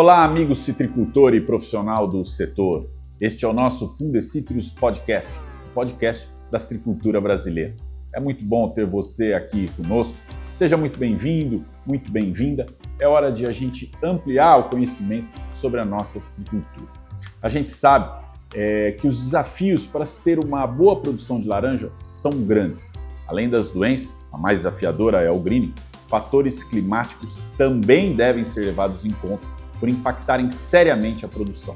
Olá, amigo citricultor e profissional do setor. Este é o nosso Fundecitrus Podcast, o podcast da citricultura brasileira. É muito bom ter você aqui conosco. Seja muito bem-vindo, muito bem-vinda. É hora de a gente ampliar o conhecimento sobre a nossa citricultura. A gente sabe que os desafios para se ter uma boa produção de laranja são grandes. Além das doenças, a mais desafiadora é o greening, fatores climáticos também devem ser levados em conta por impactarem seriamente a produção.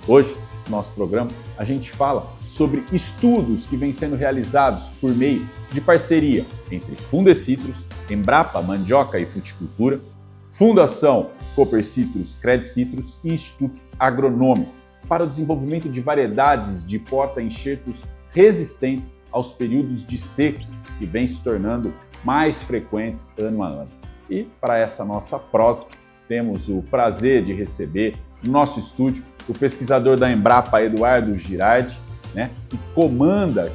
Hoje, no nosso programa, a gente fala sobre estudos que vêm sendo realizados por meio de parceria entre Fundecitrus, Embrapa, Mandioca e Fruticultura, Fundação Copercitrus, Credcitrus e Instituto Agronômico para o desenvolvimento de variedades de porta-enxertos resistentes aos períodos de seca que vêm se tornando mais frequentes ano a ano. E para essa nossa prosa, temos o prazer de receber no nosso estúdio o pesquisador da Embrapa, Eduardo Girardi,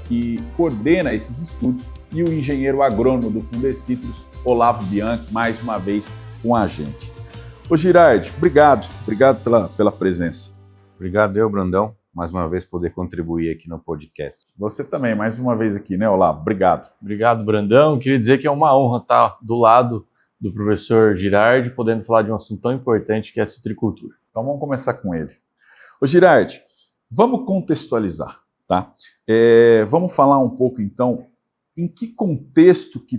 que coordena esses estudos, e o engenheiro agrônomo do Fundecitrus, Olavo Bianchi, mais uma vez com a gente. Ô Girardi, obrigado pela presença. Obrigado eu, Brandão, mais uma vez poder contribuir aqui no podcast. Você também, mais uma vez aqui, né, Olavo? Obrigado. Obrigado, Brandão. Queria dizer que é uma honra estar do lado do professor Girardi, podendo falar de um assunto tão importante que é a citricultura. Então vamos começar com ele. Ô Girardi, vamos contextualizar, tá? Vamos falar um pouco, então, em que contexto que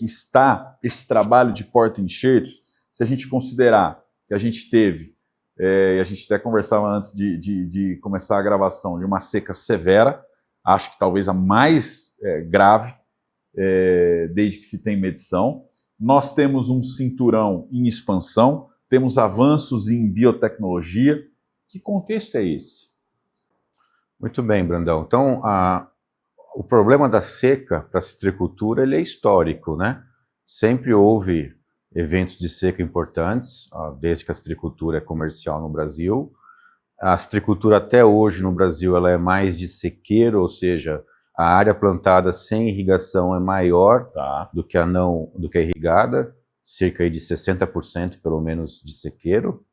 está esse trabalho de porta-enxertos, se a gente considerar que a gente teve, e a gente até conversava antes de começar a gravação, de uma seca severa, acho que talvez a mais grave, desde que se tem medição. Nós temos um cinturão em expansão, temos avanços em biotecnologia. Que contexto é esse? Muito bem, Brandão. Então, o problema da seca para a citricultura ele é histórico, né? Sempre houve eventos de seca importantes, desde que a citricultura é comercial no Brasil. A citricultura até hoje no Brasil ela é mais de sequeiro, ou seja, a área plantada sem irrigação é maior do que a irrigada, cerca de 60% pelo menos de sequeiro.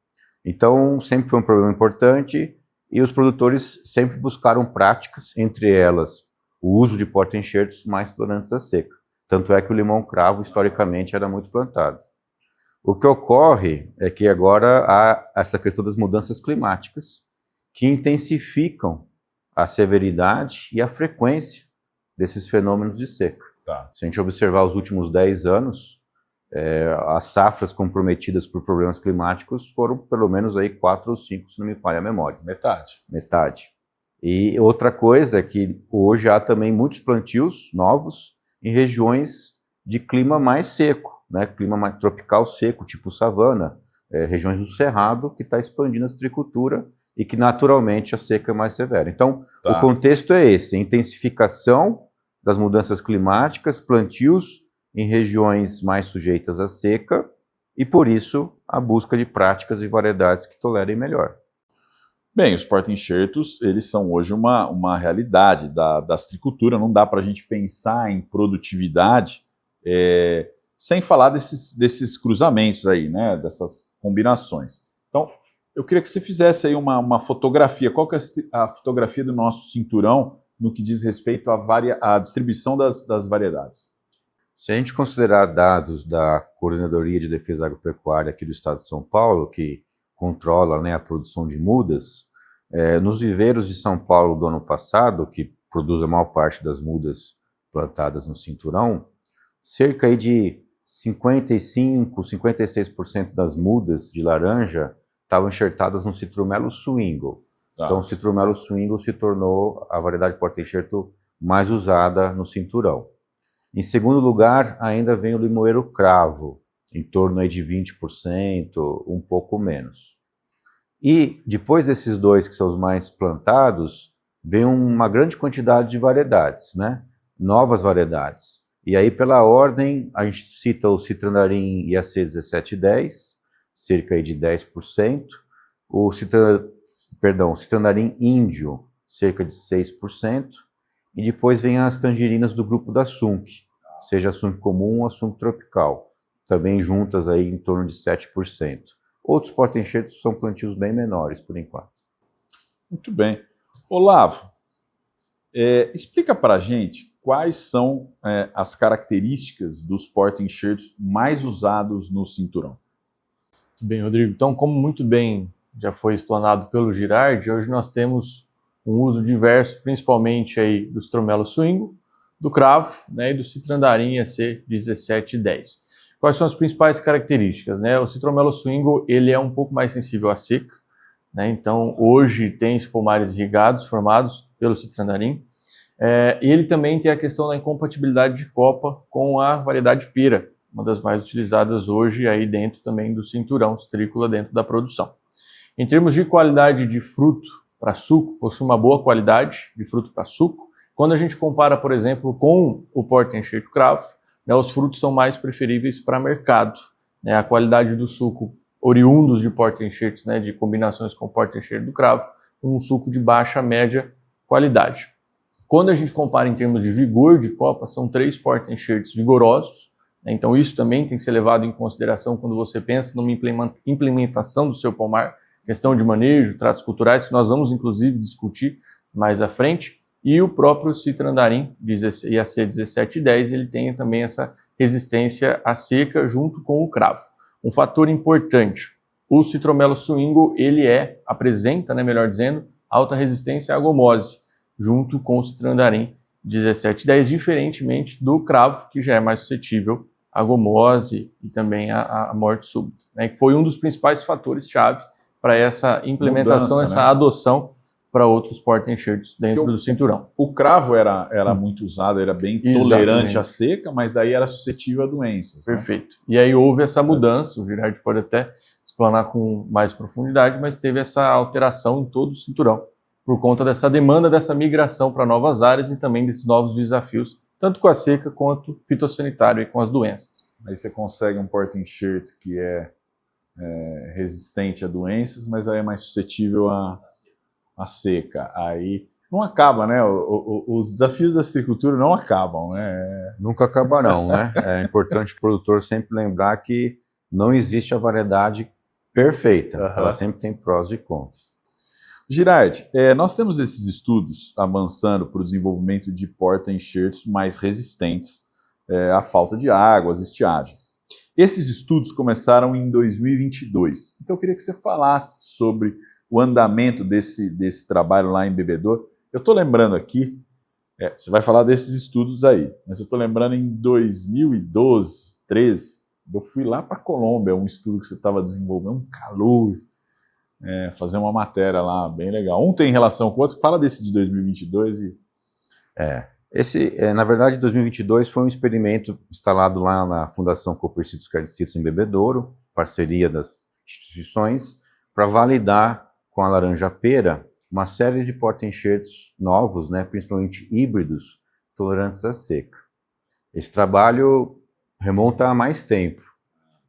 Então, sempre foi um problema importante e os produtores sempre buscaram práticas, entre elas o uso de porta-enxertos mais tolerantes à seca. Tanto é que o limão-cravo, historicamente, era muito plantado. O que ocorre é que agora há essa questão das mudanças climáticas que intensificam a severidade e a frequência desses fenômenos de seca. Se a gente observar os últimos 10 anos, as safras comprometidas por problemas climáticos foram pelo menos aí 4 ou 5, se não me falha a memória. Metade. E outra coisa é que hoje há também muitos plantios novos em regiões de clima mais seco, né? Clima mais tropical seco, tipo savana, regiões do cerrado, que está expandindo a citricultura e que naturalmente a seca é mais severa. Então, o contexto é esse, a intensificação das mudanças climáticas, plantios em regiões mais sujeitas à seca e, por isso, a busca de práticas e variedades que tolerem melhor. Bem, os porta-enxertos, eles são hoje uma realidade da citricultura, não dá para a gente pensar em produtividade sem falar desses cruzamentos aí, né, dessas combinações. Então, eu queria que você fizesse aí uma fotografia. Qual que é a fotografia do nosso cinturão no que diz respeito à distribuição das variedades? Se a gente considerar dados da Coordenadoria de Defesa Agropecuária aqui do estado de São Paulo, que controla, né, a produção de mudas, nos viveiros de São Paulo do ano passado, que produz a maior parte das mudas plantadas no cinturão, cerca aí de 55%, 56% das mudas de laranja estavam enxertadas no Citrumelo Swingle. Então, o Citrumelo Swingle se tornou a variedade porta-enxerto mais usada no cinturão. Em segundo lugar, ainda vem o limoeiro cravo, em torno aí de 20%, um pouco menos. E depois desses dois, que são os mais plantados, vem uma grande quantidade de variedades, né? Novas variedades. E aí, pela ordem, a gente cita o Citrandarim IAC 1710, cerca aí de 10%, o Citrandarim índio, cerca de 6%, e depois vem as tangerinas do grupo da Sunk, seja a Sunk comum ou a Sunk tropical, também juntas aí em torno de 7%. Outros porta-enxertos são plantios bem menores, por enquanto. Muito bem. Olavo, explica para a gente quais são as características dos porta-enxertos mais usados no cinturão. Muito bem, Rodrigo. Então, como muito bem já foi explanado pelo Girardi, hoje nós temos um uso diverso, principalmente aí do Stromelo Swingo, do cravo, né, e do Citrandarim AC1710. Quais são as principais características, né? O Citromelo Swingo, ele é um pouco mais sensível à seca, né? Então, hoje tem pomares irrigados formados pelo Citrandarim. E ele também tem a questão da incompatibilidade de copa com a variedade Pira, uma das mais utilizadas hoje aí dentro também do cinturão citrícola dentro da produção. Em termos de qualidade de fruto para suco, possui uma boa qualidade de fruto para suco. Quando a gente compara, por exemplo, com o porta-enxerto cravo, né, os frutos são mais preferíveis para mercado. Né, a qualidade do suco oriundos de porta-enxertos, né, de combinações com o porta-enxerto do cravo, um suco de baixa média qualidade. Quando a gente compara em termos de vigor de copa, são 3 porta-enxertos vigorosos. Né, então isso também tem que ser levado em consideração quando você pensa numa implementação do seu pomar, questão de manejo, tratos culturais, que nós vamos inclusive discutir mais à frente. E o próprio Citrandarim AC1710, ele tem também essa resistência à seca junto com o cravo. Um fator importante, o Citromelo Swingo, ele apresenta, né, melhor dizendo, alta resistência à agomose, junto com o Citrandarim 1710, diferentemente do cravo, que já é mais suscetível à agomose e também à morte súbita, né, que foi um dos principais fatores-chave para essa implementação, Mudança, essa adoção para outros porta-enxertos dentro do cinturão. O cravo era muito usado, era bem tolerante à seca, mas daí era suscetível a doenças. Perfeito. Né? E aí houve essa mudança, o Girardi pode até explanar com mais profundidade, mas teve essa alteração em todo o cinturão, por conta dessa demanda, dessa migração para novas áreas e também desses novos desafios, tanto com a seca quanto fitossanitário e com as doenças. Aí você consegue um porta-enxerto que é resistente a doenças, mas aí é mais suscetível a seca. Aí não acaba, né? Os desafios da citricultura não acabam, né? Nunca acabarão, né? É importante o produtor sempre lembrar que não existe a variedade perfeita. Ela sempre tem prós e contras. Girardi, nós temos esses estudos avançando para o desenvolvimento de porta-enxertos mais resistentes à falta de água, às estiagens. Esses estudos começaram em 2022. Então eu queria que você falasse sobre o andamento desse trabalho lá em Bebedouro. Eu estou lembrando aqui, você vai falar desses estudos aí, mas eu estou lembrando em 2012, 2013, eu fui lá para a Colômbia, um estudo que você estava desenvolvendo, um calor, fazer uma matéria lá, bem legal. Um tem relação com o outro, fala desse de 2022 e... Na verdade, 2022 foi um experimento instalado lá na Fundação Copercitos Cardicitos em Bebedouro, parceria das instituições, para validar com a laranja-pera uma série de porta-enxertos novos, né, principalmente híbridos, tolerantes à seca. Esse trabalho remonta a mais tempo.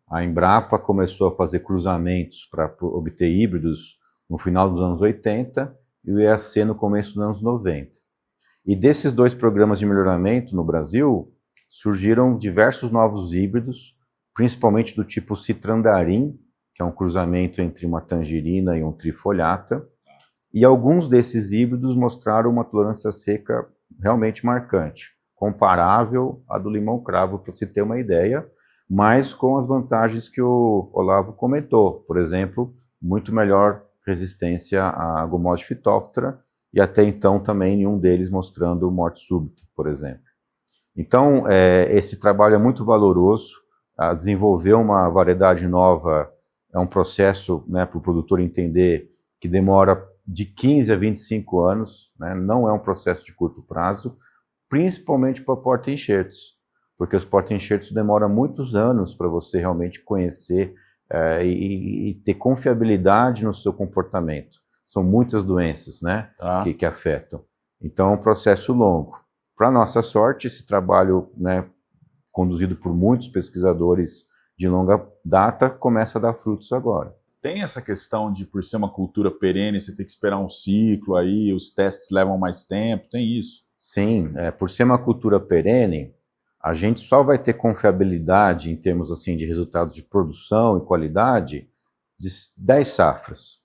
A Embrapa começou a fazer cruzamentos para obter híbridos no final dos anos 80 e o EAC no começo dos anos 90. E desses 2 programas de melhoramento no Brasil, surgiram diversos novos híbridos, principalmente do tipo Citrandarim, que é um cruzamento entre uma tangerina e um trifoliata, e alguns desses híbridos mostraram uma tolerância à seca realmente marcante, comparável à do limão-cravo, para se ter uma ideia, mas com as vantagens que o Olavo comentou, por exemplo, muito melhor resistência à agomose Phytophthora, e até então também nenhum deles mostrando morte súbita, por exemplo. Então, esse trabalho é muito valoroso, desenvolver uma variedade nova é um processo, né, para o produtor entender que demora de 15 a 25 anos, né, não é um processo de curto prazo, principalmente para porta-enxertos, porque os porta-enxertos demoram muitos anos para você realmente conhecer e ter confiabilidade no seu comportamento. São muitas doenças, né, que afetam. Então é um processo longo. Para nossa sorte, esse trabalho, né, conduzido por muitos pesquisadores de longa data, começa a dar frutos agora. Tem essa questão de, por ser uma cultura perene, você tem que esperar um ciclo, aí os testes levam mais tempo, tem isso? Sim, por ser uma cultura perene, a gente só vai ter confiabilidade em termos assim, de resultados de produção e qualidade de 10 safras.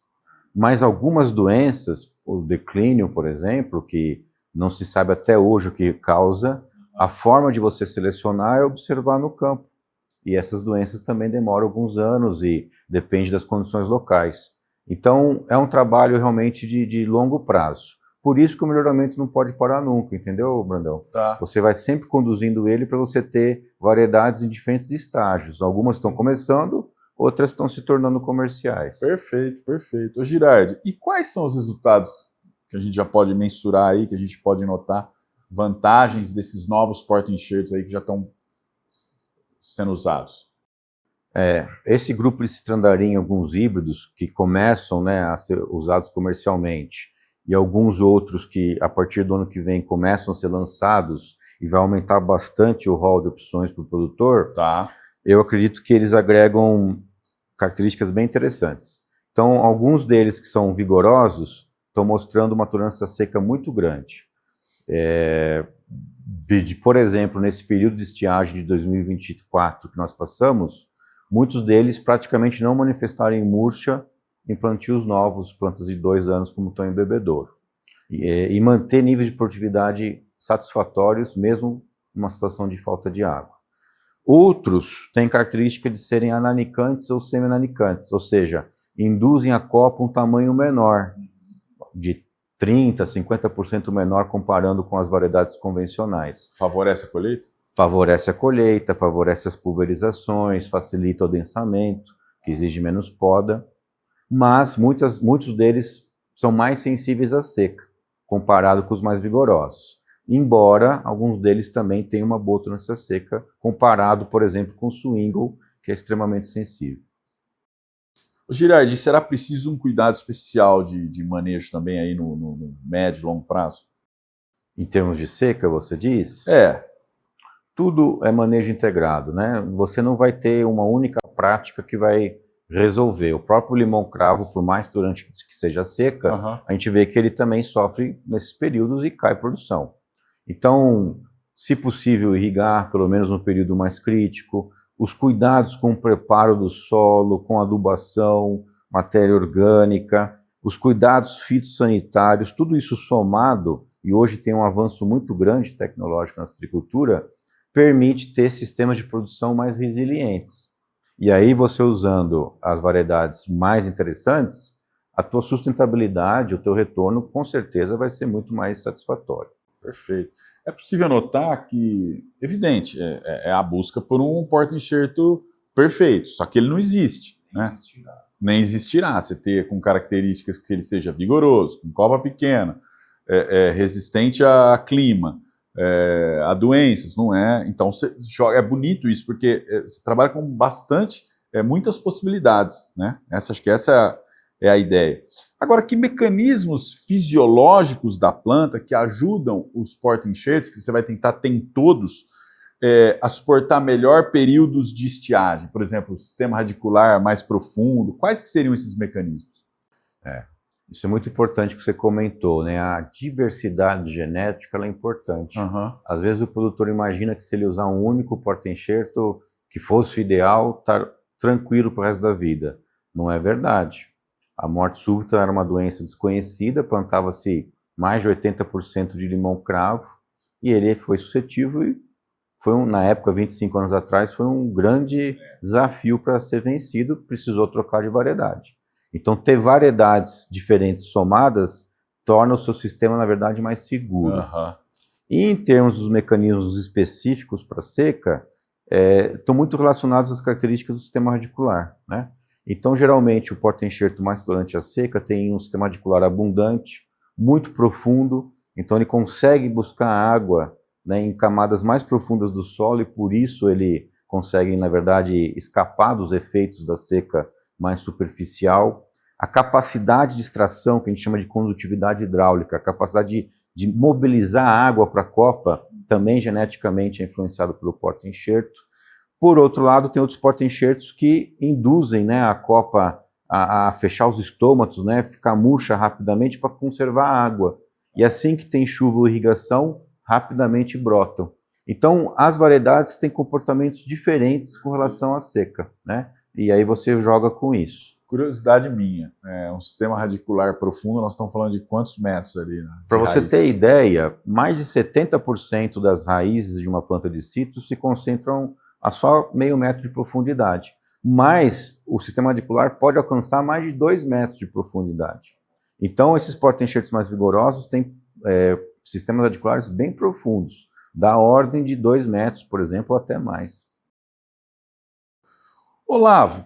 Mas algumas doenças, o declínio, por exemplo, que não se sabe até hoje o que causa, a forma de você selecionar é observar no campo. E essas doenças também demoram alguns anos e depende das condições locais. Então, é um trabalho realmente de longo prazo. Por isso que o melhoramento não pode parar nunca, entendeu, Brandão? Tá. Você vai sempre conduzindo ele para você ter variedades em diferentes estágios. Algumas estão começando, outras estão se tornando comerciais. Perfeito, perfeito. Ô Girardi, e quais são os resultados que a gente já pode mensurar aí, que a gente pode notar, vantagens desses novos porta-enxertos aí que já estão sendo usados? Esse grupo de citrandarim, alguns híbridos que começam, né, a ser usados comercialmente, e alguns outros que a partir do ano que vem começam a ser lançados e vai aumentar bastante o rol de opções para o produtor, Tá. eu acredito que eles agregam características bem interessantes. Então, alguns deles que são vigorosos estão mostrando uma tolerância seca muito grande. Por exemplo, nesse período de estiagem de 2024 que nós passamos, muitos deles praticamente não manifestaram em murcha em plantios novos, plantas de 2 anos, como estão em bebedouro. E manter níveis de produtividade satisfatórios, mesmo numa situação de falta de água. Outros têm característica de serem ananicantes ou semi-ananicantes, ou seja, induzem a copa um tamanho menor, de 30%, 50% menor comparando com as variedades convencionais. Favorece a colheita? Favorece a colheita, favorece as pulverizações, facilita o adensamento, que exige menos poda, mas muitos deles são mais sensíveis à seca, comparado com os mais vigorosos. Embora alguns deles também tenham uma boa tolerância seca, comparado, por exemplo, com o Swingle, que é extremamente sensível. Ô Girardi, será preciso um cuidado especial de manejo também aí no médio e longo prazo? Em termos de seca, você diz? Tudo é manejo integrado, né? Você não vai ter uma única prática que vai resolver. O próprio limão-cravo, por mais durante que seja seca, a gente vê que ele também sofre nesses períodos e cai produção. Então, se possível, irrigar, pelo menos no período mais crítico, os cuidados com o preparo do solo, com adubação, matéria orgânica, os cuidados fitossanitários, tudo isso somado, e hoje tem um avanço muito grande tecnológico na citricultura, permite ter sistemas de produção mais resilientes. E aí você usando as variedades mais interessantes, a tua sustentabilidade, o teu retorno, com certeza vai ser muito mais satisfatório. Perfeito. É possível notar que, evidente, é a busca por um porta-enxerto perfeito, só que ele não existe, né? Nem existirá. Você ter com características que ele seja vigoroso, com copa pequena, resistente a clima, a doenças, não é? Então é bonito isso, porque você trabalha com muitas possibilidades, né? Acho que essa é a ideia. Agora, que mecanismos fisiológicos da planta que ajudam os porta-enxertos, que você vai tentar ter em todos, a suportar melhor períodos de estiagem? Por exemplo, o sistema radicular mais profundo. Quais que seriam esses mecanismos? Isso é muito importante que você comentou, né? A diversidade genética ela é importante. Às vezes o produtor imagina que se ele usar um único porta-enxerto que fosse o ideal, tá tranquilo para o resto da vida. Não é verdade. A morte súbita era uma doença desconhecida, plantava-se mais de 80% de limão-cravo e ele foi suscetível e na época, 25 anos atrás, foi um grande desafio para ser vencido, precisou trocar de variedade. Então, ter variedades diferentes somadas torna o seu sistema, na verdade, mais seguro. E em termos dos mecanismos específicos para seca, estão muito relacionados às características do sistema radicular, né? Então, geralmente, o porta-enxerto mais tolerante à seca tem um sistema radicular abundante, muito profundo, então ele consegue buscar água, né, em camadas mais profundas do solo e por isso ele consegue, na verdade, escapar dos efeitos da seca mais superficial. A capacidade de extração, que a gente chama de condutividade hidráulica, a capacidade de mobilizar a água para a copa, também geneticamente é influenciado pelo porta-enxerto. Por outro lado, tem outros porta-enxertos que induzem, né, a copa a fechar os estômatos, né, ficar murcha rapidamente para conservar a água. E assim que tem chuva ou irrigação, rapidamente brotam. Então, as variedades têm comportamentos diferentes com relação à seca, né? E aí você joga com isso. Curiosidade minha, um sistema radicular profundo, nós estamos falando de quantos metros ali? Né, para você ter ideia, mais de 70% das raízes de uma planta de citros se concentram a só meio metro de profundidade. Mas o sistema radicular pode alcançar mais de 2 metros de profundidade. Então, esses porta-enxertos mais vigorosos têm sistemas radiculares bem profundos, da ordem de 2 metros, por exemplo, ou até mais. Olavo,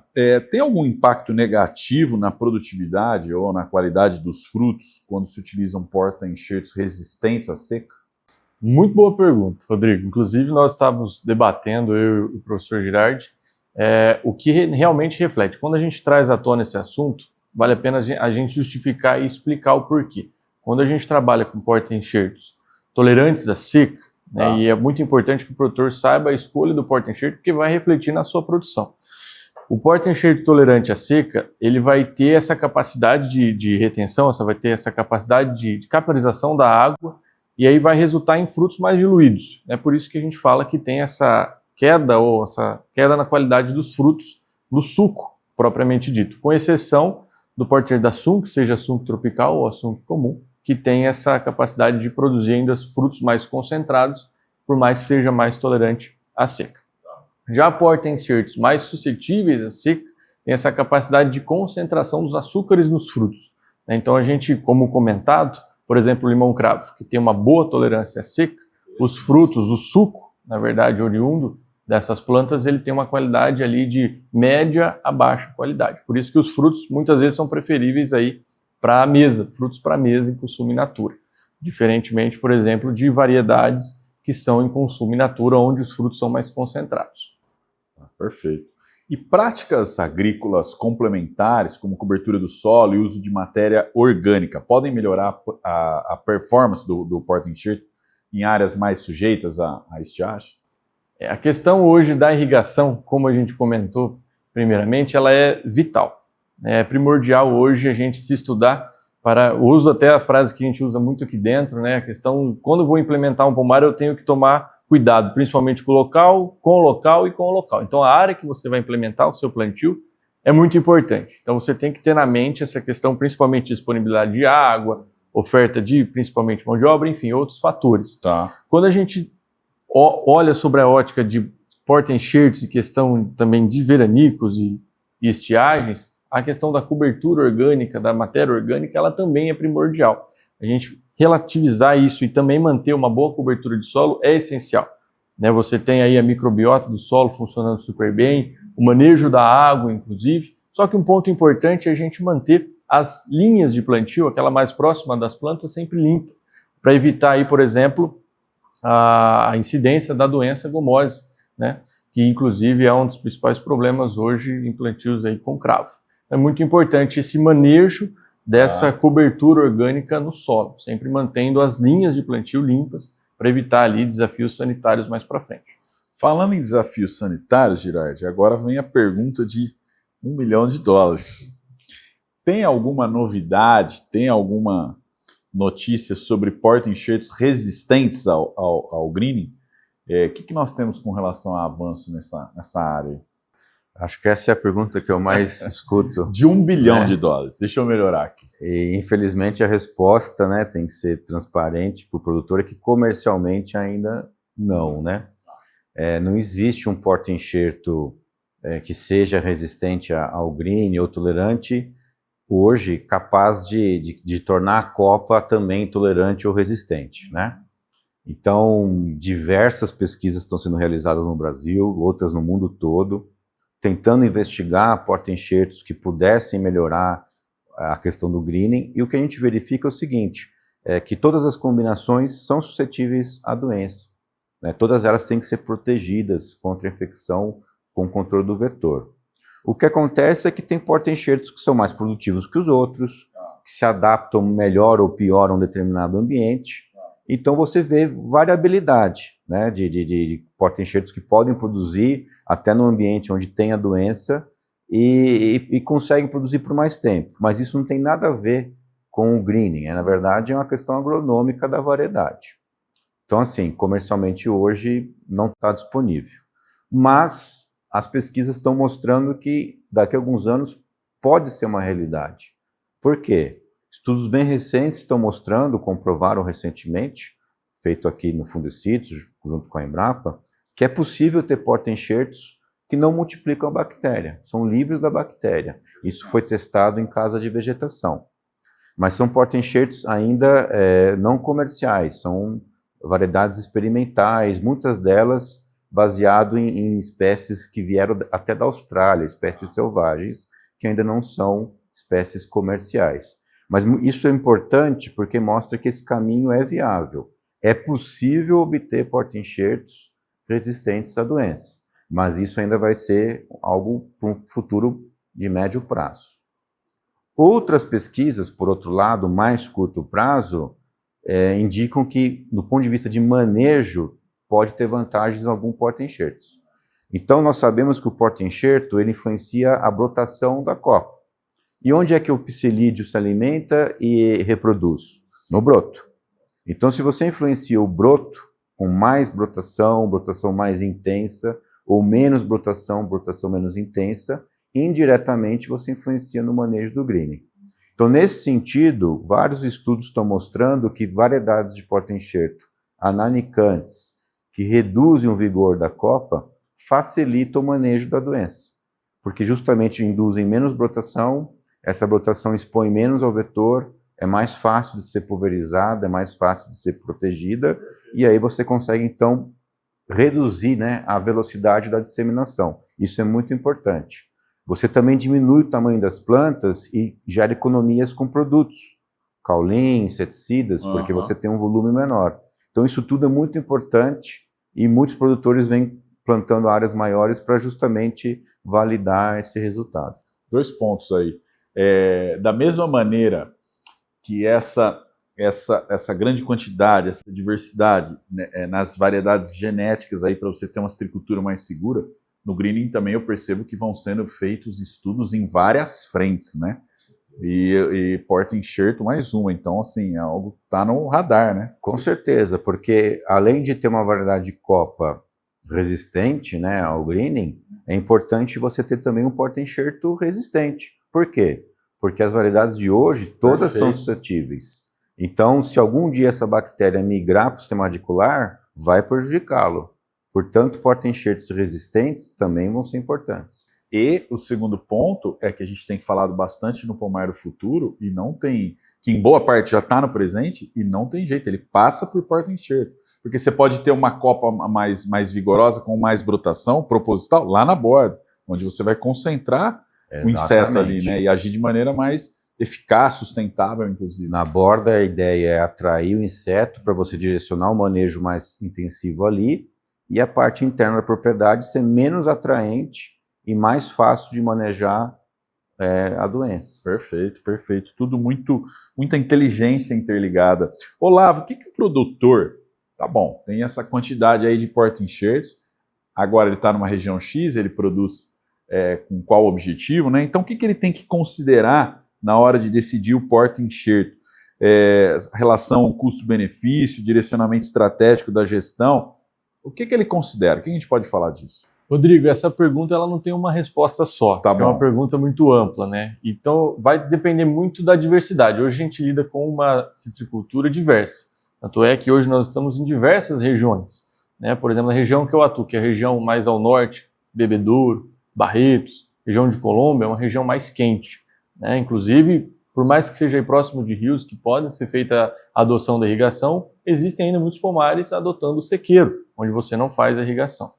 tem algum impacto negativo na produtividade ou na qualidade dos frutos quando se utilizam porta-enxertos resistentes à seca? Muito boa pergunta, Rodrigo. Inclusive, nós estávamos debatendo, eu e o professor Girardi, o que realmente reflete. Quando a gente traz à tona esse assunto, vale a pena a gente justificar e explicar o porquê. Quando a gente trabalha com porta-enxertos tolerantes à seca, né, e é muito importante que o produtor saiba a escolha do porta-enxerto, porque vai refletir na sua produção. O porta-enxerto tolerante à seca, ele vai ter essa capacidade de retenção, vai ter essa capacidade de capilarização da água, e aí vai resultar em frutos mais diluídos. É por isso que a gente fala que tem essa queda na qualidade dos frutos, do suco, propriamente dito, com exceção do porta-enxerto da Sun, que seja Sun tropical ou a Sun comum, que tem essa capacidade de produzir ainda frutos mais concentrados, por mais que seja mais tolerante à seca. Já porta-enxertos mais suscetíveis à seca tem essa capacidade de concentração dos açúcares nos frutos. Então a gente, como comentado, por exemplo, o limão-cravo, que tem uma boa tolerância à seca, os frutos, o suco, na verdade, oriundo dessas plantas, ele tem uma qualidade ali de média a baixa qualidade. Por isso que os frutos muitas vezes são preferíveis aí para a mesa, frutos para a mesa em consumo in natura. Diferentemente, por exemplo, de variedades que são em consumo in natura, onde os frutos são mais concentrados. Perfeito. E práticas agrícolas complementares, como cobertura do solo e uso de matéria orgânica, podem melhorar a performance do porta-enxerto em áreas mais sujeitas à estiagem? A questão hoje da irrigação, como a gente comentou primeiramente, ela é vital. É primordial hoje a gente se estudar para... Eu uso até a frase que a gente usa muito aqui dentro, né? A questão, quando eu vou implementar um pomar, eu tenho que tomar cuidado, principalmente com o local e com o local. Então, a área que você vai implementar o seu plantio é muito importante. Então, você tem que ter na mente essa questão, principalmente de disponibilidade de água, oferta de, principalmente, mão de obra, enfim, outros fatores. Tá. Quando a gente olha sobre a ótica de porta-enxertos e questão também de veranicos e estiagens, a questão da cobertura orgânica, da matéria orgânica, ela também é primordial. A gente relativizar isso e também manter uma boa cobertura de solo é essencial. Né? Você tem aí a microbiota do solo funcionando super bem, o manejo da água, inclusive. Só que um ponto importante é a gente manter as linhas de plantio, aquela mais próxima das plantas, sempre limpa, para evitar aí, por exemplo, a incidência da doença gomose, né? Que inclusive é um dos principais problemas hoje em plantios aí com cravo. É muito importante esse manejo dessa cobertura orgânica no solo, sempre mantendo as linhas de plantio limpas para evitar ali desafios sanitários mais para frente. Falando em desafios sanitários, Girardi, agora vem a pergunta de $1 milhão. Tem alguma novidade, tem alguma notícia sobre porta-enxertos resistentes ao greening? O que nós temos com relação a avanço nessa área? Acho que essa é a pergunta que eu mais escuto. De $1 bilhão. Deixa eu melhorar aqui. E, infelizmente, a resposta, né, tem que ser transparente para o produtor, é que comercialmente ainda não, né? Não existe um porta-enxerto que seja resistente ao green ou tolerante hoje capaz de tornar a copa também tolerante ou resistente, né? Então, diversas pesquisas estão sendo realizadas no Brasil, outras no mundo todo, tentando investigar porta-enxertos que pudessem melhorar a questão do greening, e o que a gente verifica é o seguinte, que todas as combinações são suscetíveis à doença, né? Todas elas têm que ser protegidas contra a infecção com o controle do vetor. O que acontece é que tem porta-enxertos que são mais produtivos que os outros, que se adaptam melhor ou pior a um determinado ambiente, então você vê variabilidade, né, de porta-enxertos que podem produzir até no ambiente onde tem a doença e conseguem produzir por mais tempo. Mas isso não tem nada a ver com o greening, na verdade é uma questão agronômica da variedade. Então assim, comercialmente hoje não está disponível. Mas as pesquisas estão mostrando que daqui a alguns anos pode ser uma realidade. Por quê? Estudos bem recentes estão mostrando, comprovaram recentemente, feito aqui no Fundecitrus, junto com a Embrapa, que é possível ter porta-enxertos que não multiplicam a bactéria, são livres da bactéria. Isso foi testado em casas de vegetação. Mas são porta-enxertos ainda não comerciais, são variedades experimentais, muitas delas baseado em espécies que vieram até da Austrália, espécies selvagens, que ainda não são espécies comerciais. Mas isso é importante porque mostra que esse caminho é viável. É possível obter porta-enxertos resistentes à doença, mas isso ainda vai ser algo para um futuro de médio prazo. Outras pesquisas, por outro lado, mais curto prazo, indicam que, do ponto de vista de manejo, pode ter vantagens em algum porta-enxertos. Então, nós sabemos que o porta-enxerto ele influencia a brotação da copa. E onde é que o psilídeo se alimenta e reproduz? No broto. Então, se você influencia o broto, com mais brotação, brotação mais intensa, ou menos brotação, brotação menos intensa, indiretamente você influencia no manejo do greening. Então, nesse sentido, vários estudos estão mostrando que variedades de porta-enxerto ananicantes, que reduzem o vigor da copa, facilitam o manejo da doença, porque justamente induzem menos brotação, essa brotação expõe menos ao vetor, é mais fácil de ser pulverizada, é mais fácil de ser protegida, e aí você consegue, então, reduzir, né, a velocidade da disseminação. Isso é muito importante. Você também diminui o tamanho das plantas e gera economias com produtos, caulin, inseticidas, porque você tem um volume menor. Então isso tudo é muito importante e muitos produtores vêm plantando áreas maiores para justamente validar esse resultado. 2 pontos aí. Da mesma maneira que essa grande quantidade, essa diversidade, né, nas variedades genéticas aí para você ter uma citricultura mais segura, no greening também eu percebo que vão sendo feitos estudos em várias frentes, né? E porta-enxerto mais uma, então assim, é algo que está no radar, né? Com certeza, porque além de ter uma variedade de copa resistente, né, ao greening, é importante você ter também um porta-enxerto resistente. Por quê? Porque as variedades de hoje todas são suscetíveis. Então, se algum dia essa bactéria migrar para o sistema radicular, vai prejudicá-lo. Portanto, porta-enxertos resistentes também vão ser importantes. E o segundo ponto é que a gente tem falado bastante no pomar do futuro e não tem, que em boa parte já está no presente e não tem jeito, ele passa por porta-enxerto. Porque você pode ter uma copa mais vigorosa, com mais brotação proposital, lá na borda, onde você vai concentrar o inseto ali, né, e agir de maneira mais eficaz, sustentável, inclusive. Na borda, a ideia é atrair o inseto para você direcionar o manejo mais intensivo ali, e a parte interna da propriedade ser menos atraente e mais fácil de manejar a doença. Perfeito, perfeito. Tudo muita inteligência interligada. Olavo, o que o produtor... Tá bom, tem essa quantidade aí de porta-enxertos, agora ele está numa região X, ele produz com qual objetivo, né? Então o que ele tem que considerar na hora de decidir o porta-enxerto? Relação custo-benefício, direcionamento estratégico da gestão, o que ele considera? O que a gente pode falar disso? Rodrigo, essa pergunta ela não tem uma resposta só, tá bom. É uma pergunta muito ampla, né? Então vai depender muito da diversidade. Hoje a gente lida com uma citricultura diversa. Tanto é que hoje nós estamos em diversas regiões, né? Por exemplo, a região que eu atuo, que é a região mais ao norte, Bebedouro, Barretos, região de Colômbia, é uma região mais quente, né? Inclusive, por mais que seja aí próximo de rios que podem ser feita a adoção da irrigação, existem ainda muitos pomares adotando o sequeiro, onde você não faz a irrigação.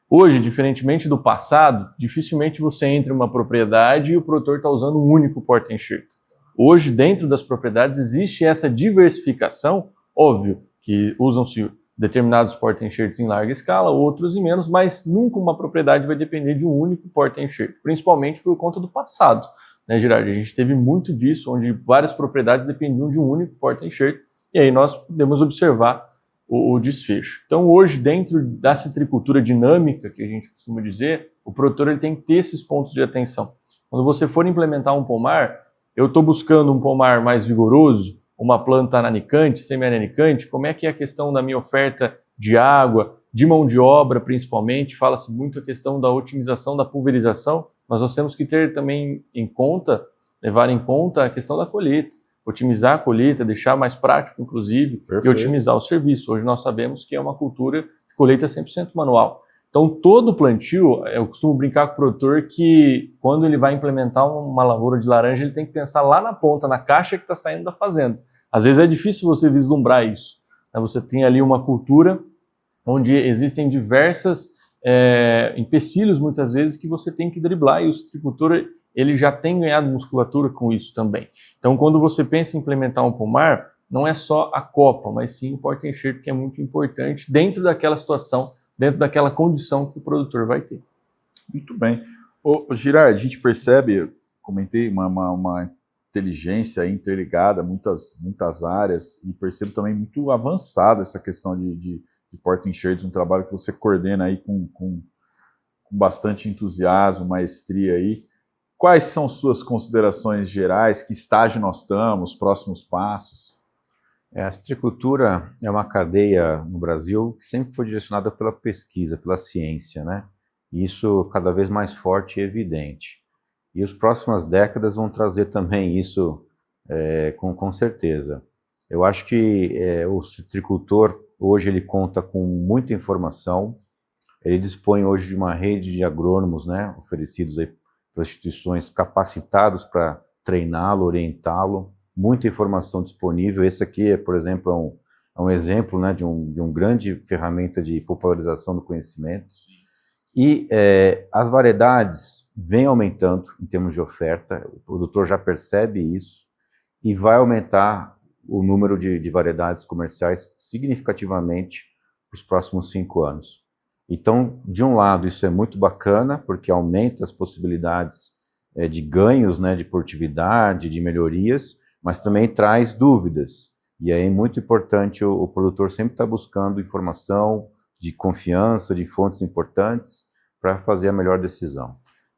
Hoje, diferentemente do passado, dificilmente você entra em uma propriedade e o produtor está usando um único porta-enxerto. Hoje, dentro das propriedades, existe essa diversificação. Óbvio que usam-se determinados porta-enxertos em larga escala, outros em menos, mas nunca uma propriedade vai depender de um único porta-enxerto, principalmente por conta do passado, né, Girardi? A gente teve muito disso, onde várias propriedades dependiam de um único porta-enxerto, e aí nós podemos observar o desfecho. Então hoje, dentro da citricultura dinâmica, que a gente costuma dizer, o produtor ele tem que ter esses pontos de atenção. Quando você for implementar um pomar, eu estou buscando um pomar mais vigoroso, uma planta ananicante, semi-ananicante, como é que é a questão da minha oferta de água, de mão de obra principalmente, fala-se muito a questão da otimização da pulverização, mas nós temos que ter também levar em conta a questão da colheita, otimizar a colheita, deixar mais prático, inclusive, Perfeito. e otimizar o serviço. Hoje nós sabemos que é uma cultura de colheita 100% manual. Então, todo plantio, eu costumo brincar com o produtor que quando ele vai implementar uma lavoura de laranja, ele tem que pensar lá na ponta, na caixa que está saindo da fazenda. Às vezes é difícil você vislumbrar isso. Você tem ali uma cultura onde existem diversas empecilhos, muitas vezes, que você tem que driblar, e o citricultor ele já tem ganhado musculatura com isso também. Então, quando você pensa em implementar um pomar, não é só a copa, mas sim o porta-enxerto, que é muito importante dentro daquela situação, dentro daquela condição que o produtor vai ter. Muito bem. Ô, Girardi, a gente percebe, eu comentei, uma inteligência interligada, muitas áreas, e percebo também muito avançada essa questão de porta-enxertos, um trabalho que você coordena aí com bastante entusiasmo, maestria aí. Quais são suas considerações gerais? Que estágio nós estamos? Próximos passos? A citricultura é uma cadeia no Brasil que sempre foi direcionada pela pesquisa, pela ciência, né? E isso cada vez mais forte e evidente. E as próximas décadas vão trazer também isso com certeza. Eu acho que o citricultor hoje ele conta com muita informação, ele dispõe hoje de uma rede de agrônomos, né, oferecidos aí para instituições capacitados para treiná-lo, orientá-lo, muita informação disponível. Esse aqui, por exemplo, é um exemplo, né, de um grande ferramenta de popularização do conhecimento. E as variedades vêm aumentando em termos de oferta, o produtor já percebe isso e vai aumentar o número de variedades comerciais significativamente para os próximos 5 anos. Então, de um lado, isso é muito bacana, porque aumenta as possibilidades de ganhos, né, de produtividade, de melhorias, mas também traz dúvidas. E aí é muito importante o produtor sempre estar buscando informação de confiança, de fontes importantes, para fazer a melhor decisão.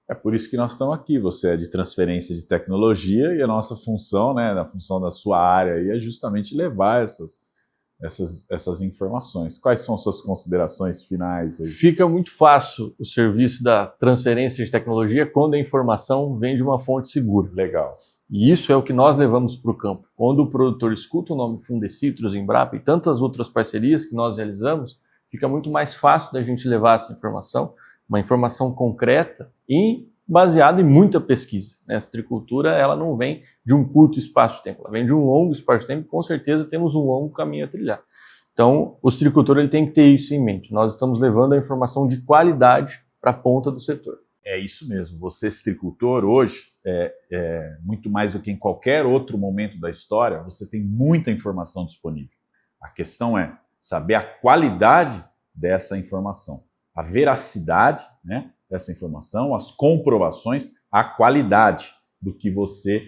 É por isso que nós estamos aqui. Você é de transferência de tecnologia e a nossa função, né, a função da sua área aí é justamente levar essas informações. Quais são suas considerações finais aí? Fica muito fácil o serviço da transferência de tecnologia quando a informação vem de uma fonte segura. Legal. E isso é o que nós levamos para o campo. Quando o produtor escuta o nome Fundecitrus, Embrapa e tantas outras parcerias que nós realizamos, fica muito mais fácil da gente levar essa informação, uma informação concreta e baseada em muita pesquisa. A citricultura ela não vem de um curto espaço de tempo, ela vem de um longo espaço de tempo e com certeza temos um longo caminho a trilhar. Então, o citricultor ele tem que ter isso em mente. Nós estamos levando a informação de qualidade para a ponta do setor. É isso mesmo. Você, citricultor, hoje, muito mais do que em qualquer outro momento da história, você tem muita informação disponível. A questão é saber a qualidade dessa informação, a veracidade, né, dessa informação, as comprovações, a qualidade do que você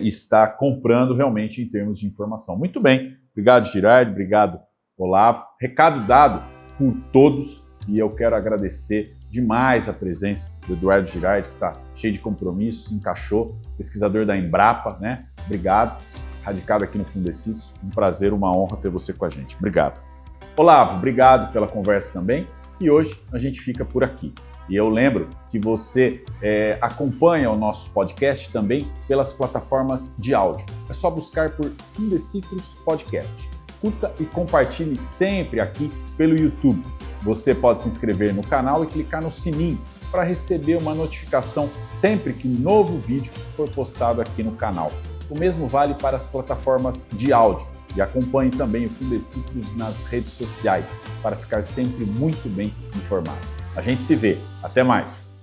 está comprando realmente em termos de informação. Muito bem. Obrigado, Girardi. Obrigado, Olavo. Recado dado por todos e eu quero agradecer demais a presença do Eduardo Girardi, que está cheio de compromissos, se encaixou, pesquisador da Embrapa, né? Obrigado. Radicado aqui no Fundecitrus. Um prazer, uma honra ter você com a gente. Obrigado. Olavo, obrigado pela conversa também. E hoje a gente fica por aqui. E eu lembro que você acompanha o nosso podcast também pelas plataformas de áudio. É só buscar por Fundecitrus Podcast. Curta e compartilhe sempre aqui pelo YouTube. Você pode se inscrever no canal e clicar no sininho para receber uma notificação sempre que um novo vídeo for postado aqui no canal. O mesmo vale para as plataformas de áudio. E acompanhe também o Fundecitrus nas redes sociais para ficar sempre muito bem informado. A gente se vê. Até mais!